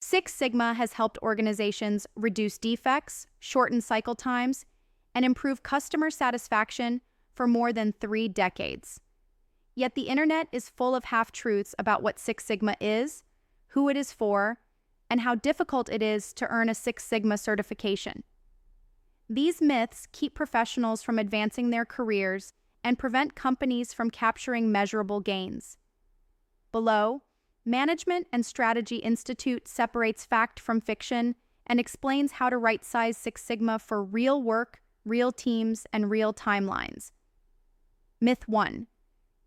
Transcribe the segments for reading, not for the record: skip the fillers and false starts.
Six Sigma has helped organizations reduce defects, shorten cycle times, and improve customer satisfaction for more than 3 decades. Yet the internet is full of half-truths about what Six Sigma is, who it is for, and how difficult it is to earn a Six Sigma certification. These myths keep professionals from advancing their careers and prevent companies from capturing measurable gains. Below, Management and Strategy Institute separates fact from fiction and explains how to right-size Six Sigma for real work, real teams, and real timelines. Myth 1.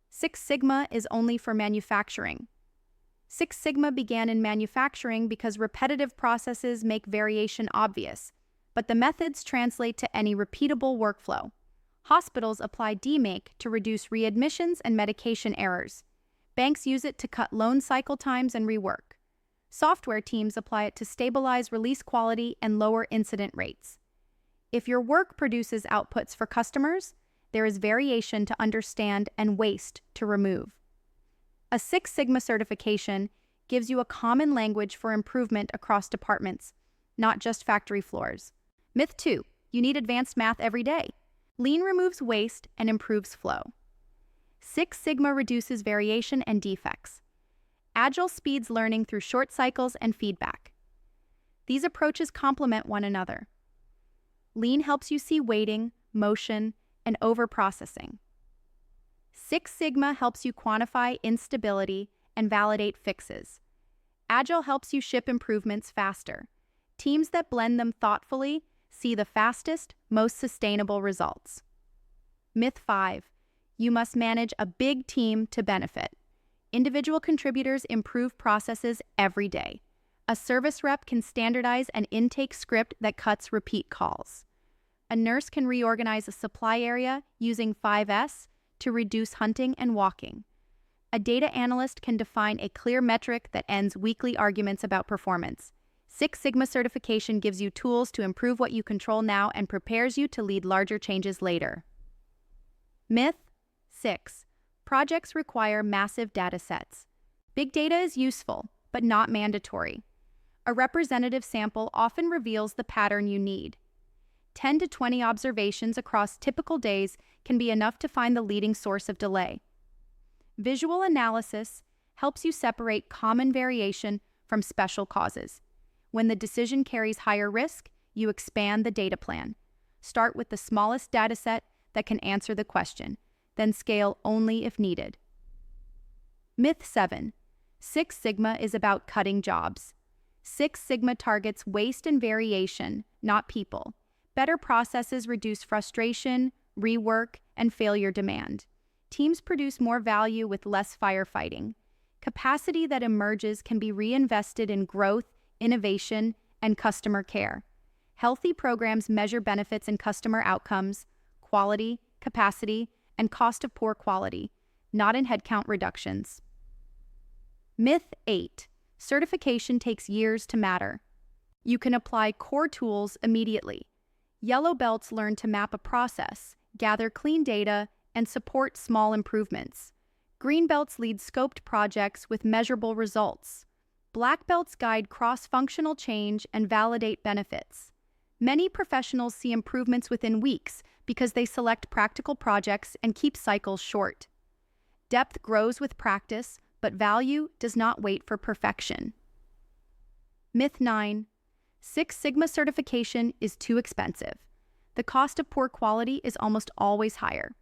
Six Sigma is only for manufacturing. Six Sigma began in manufacturing because repetitive processes make variation obvious, but the methods translate to any repeatable workflow. Hospitals apply DMAIC to reduce readmissions and medication errors. Banks use it to cut loan cycle times and rework. Software teams apply it to stabilize release quality and lower incident rates. If your work produces outputs for customers, there is variation to understand and waste to remove. A Six Sigma certification gives you a common language for improvement across departments, not just factory floors. Myth 2. You need advanced math every day. Lean removes waste and improves flow. Six Sigma reduces variation and defects. Agile speeds learning through short cycles and feedback. These approaches complement one another. Lean helps you see waiting, motion, and overprocessing. Six Sigma helps you quantify instability and validate fixes. Agile helps you ship improvements faster. Teams that blend them thoughtfully see the fastest, most sustainable results. Myth 5. You must manage a big team to benefit. Individual contributors improve processes every day. A service rep can standardize an intake script that cuts repeat calls. A nurse can reorganize a supply area using 5S to reduce hunting and walking. A data analyst can define a clear metric that ends weekly arguments about performance. Six Sigma certification gives you tools to improve what you control now and prepares you to lead larger changes later. Myth 6. Projects require massive datasets. Big data is useful, but not mandatory. A representative sample often reveals the pattern you need. 10 to 20 observations across typical days can be enough to find the leading source of delay. Visual analysis helps you separate common variation from special causes. When the decision carries higher risk, you expand the data plan. Start with the smallest dataset that can answer the question, then scale only if needed. Myth 7. Six Sigma is about cutting jobs. Six Sigma targets waste and variation, not people. Better processes reduce frustration, rework, and failure demand. Teams produce more value with less firefighting. Capacity that emerges can be reinvested in growth, innovation, and customer care. Healthy programs measure benefits in customer outcomes, quality, capacity, and cost of poor quality, not in headcount reductions. Myth 8. Certification takes years to matter. You can apply core tools immediately. Yellow belts learn to map a process, gather clean data, and support small improvements. Green belts lead scoped projects with measurable results. Black belts guide cross-functional change and validate benefits. Many professionals see improvements within weeks because they select practical projects and keep cycles short. Depth grows with practice, but value does not wait for perfection. Myth 9. Six Sigma certification is too expensive. The cost of poor quality is almost always higher.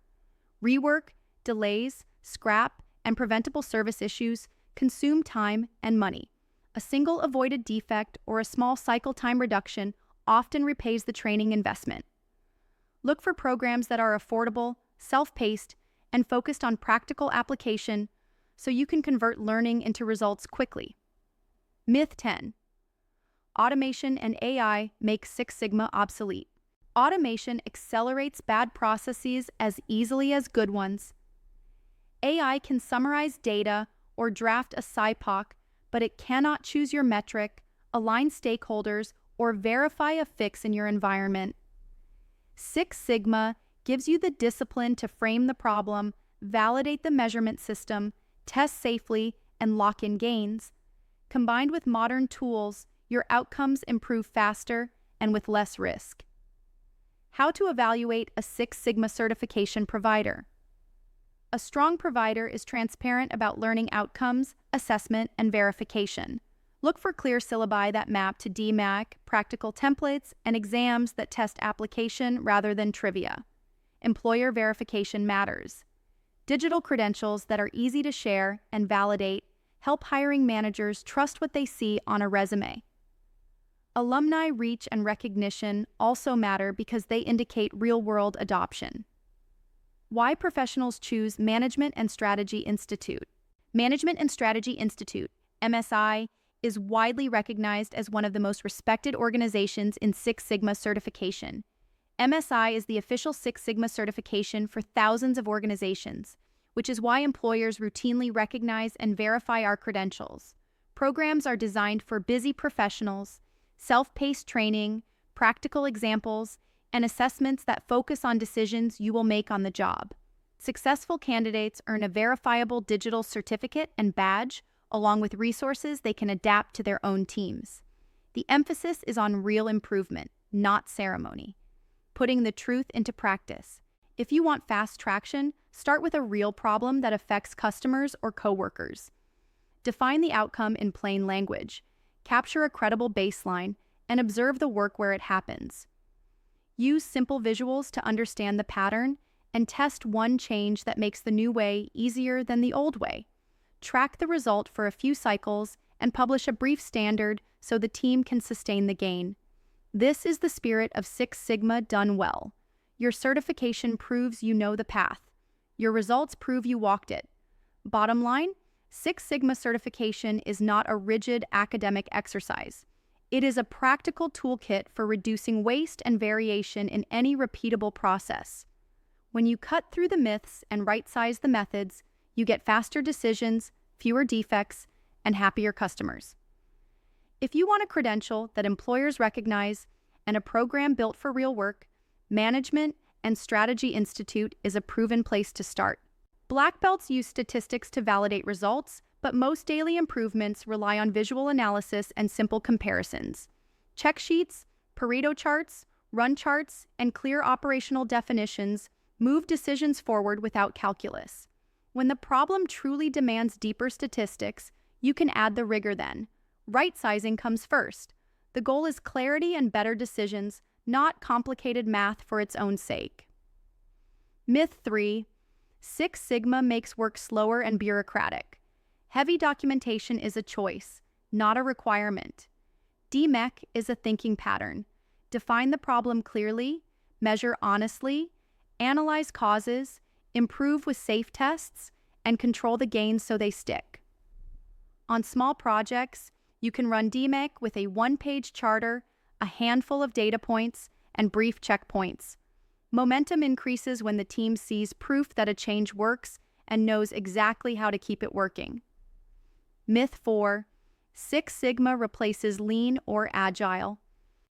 Rework, delays, scrap, and preventable service issues consume time and money. A single avoided defect or a small cycle time reduction often repays the training investment. Look for programs that are affordable, self-paced, and focused on practical application so you can convert learning into results quickly. Myth 10. Automation and AI make Six Sigma obsolete. Automation accelerates bad processes as easily as good ones. AI can summarize data or draft a SIPOC, but it cannot choose your metric, align stakeholders, or verify a fix in your environment. Six Sigma gives you the discipline to frame the problem, validate the measurement system, test safely, and lock in gains. Combined with modern tools, your outcomes improve faster and with less risk. How to evaluate a Six Sigma certification provider. A strong provider is transparent about learning outcomes, assessment, and verification. Look for clear syllabi that map to DMAIC, practical templates, and exams that test application rather than trivia. Employer verification matters. Digital credentials that are easy to share and validate help hiring managers trust what they see on a resume. Alumni reach and recognition also matter because they indicate real-world adoption. Why professionals choose Management and Strategy Institute. Management and Strategy Institute, MSI, is widely recognized as one of the most respected organizations in Six Sigma certification. MSI is the official Six Sigma certification for thousands of organizations, which is why employers routinely recognize and verify our credentials. Programs are designed for busy professionals, self-paced training, practical examples, and assessments that focus on decisions you will make on the job. Successful candidates earn a verifiable digital certificate and badge, along with resources they can adapt to their own teams. The emphasis is on real improvement, not ceremony. Putting the truth into practice. If you want fast traction, start with a real problem that affects customers or coworkers. Define the outcome in plain language. Capture a credible baseline and observe the work where it happens. Use simple visuals to understand the pattern and test one change that makes the new way easier than the old way. Track the result for a few cycles and publish a brief standard so the team can sustain the gain. This is the spirit of Six Sigma done well. Your certification proves you know the path. Your results prove you walked it. Bottom line, Six Sigma certification is not a rigid academic exercise. It is a practical toolkit for reducing waste and variation in any repeatable process. When you cut through the myths and right-size the methods, you get faster decisions, fewer defects, and happier customers. If you want a credential that employers recognize and a program built for real work, Management and Strategy Institute is a proven place to start. Black belts use statistics to validate results, but most daily improvements rely on visual analysis and simple comparisons. Check sheets, Pareto charts, run charts, and clear operational definitions move decisions forward without calculus. When the problem truly demands deeper statistics, you can add the rigor then. Right-sizing comes first. The goal is clarity and better decisions, not complicated math for its own sake. Myth 3. Six Sigma makes work slower and bureaucratic. Heavy documentation is a choice, not a requirement. DMAIC is a thinking pattern. Define the problem clearly, measure honestly, analyze causes, improve with safe tests, and control the gains so they stick. On small projects, you can run DMAIC with a one-page charter, a handful of data points, and brief checkpoints. Momentum increases when the team sees proof that a change works and knows exactly how to keep it working. Myth 4. Six Sigma replaces lean or agile.